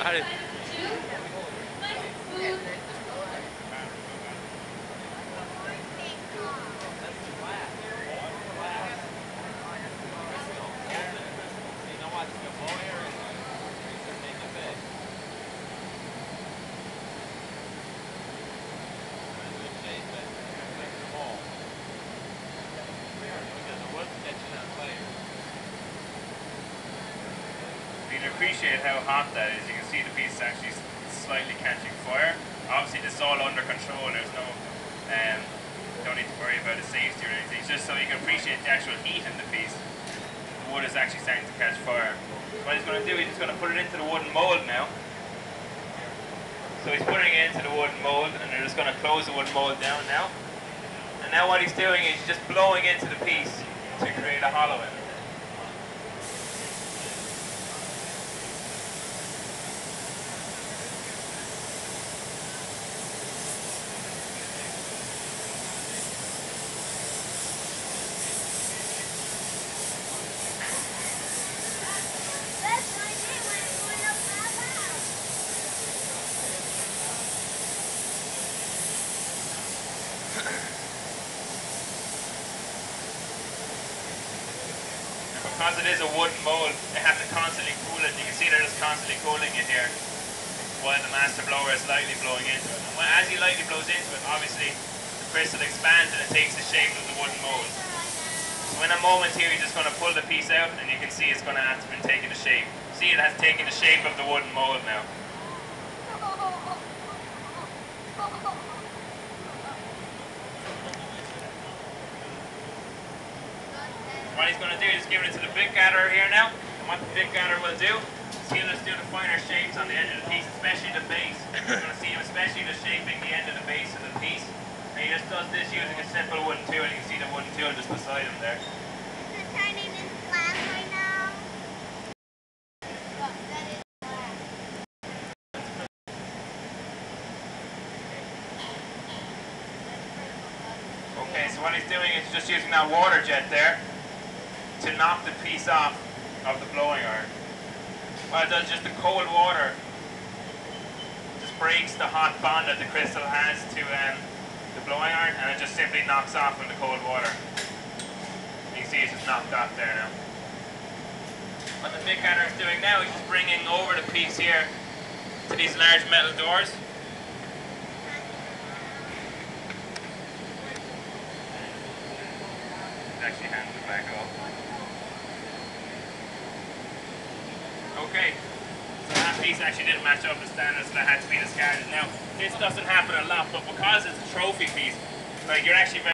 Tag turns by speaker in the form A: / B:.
A: Vale.
B: You can appreciate how hot that is. You can see the piece is actually slightly catching fire. Obviously this is all under control. There's no, don't need to worry about a safety or anything. It's just so you can appreciate the actual heat in the piece. The wood is actually starting to catch fire. What he's going to do, he's just going to put it into the wooden mould now. So he's putting it into the wooden mould, and they're just going to close the wooden mould down now. And now what he's doing is just blowing into the piece to create a hollow in it. Because it is a wooden mould, they have to constantly cool it. You can see they're just constantly cooling it here while the master blower is lightly blowing into it. And as he lightly blows into it, obviously the crystal expands and it takes the shape of the wooden mould. So in a moment here, you're just going to pull the piece out and you can see it's going to have been taking the shape. See, it has taken the shape of the wooden mould now. What he's going to do is give it to the bit gatherer here now. And what the bit gatherer will do is he'll just do the finer shapes on the edge of the piece, especially the base. You're going to see him especially just shaping the end of the base of the piece. And he just does this using a simple wooden tool. You can see the wooden tool just beside him there.
C: Is it turning in black right now? Look, that is black.
B: Okay, so what he's doing is just using that water jet there to knock the piece off of the blowing iron. What it does, just the cold water just breaks the hot bond that the crystal has to the blowing iron, and it just simply knocks off in the cold water. You can see it's just knocked off there now. What the bit gatherer is doing now is just bringing over the piece here to these large metal doors. Actually hands it back off. Okay, so that piece actually didn't match up the standards, so that had to be discarded. Now, this doesn't happen a lot, but because it's a trophy piece, like you're actually very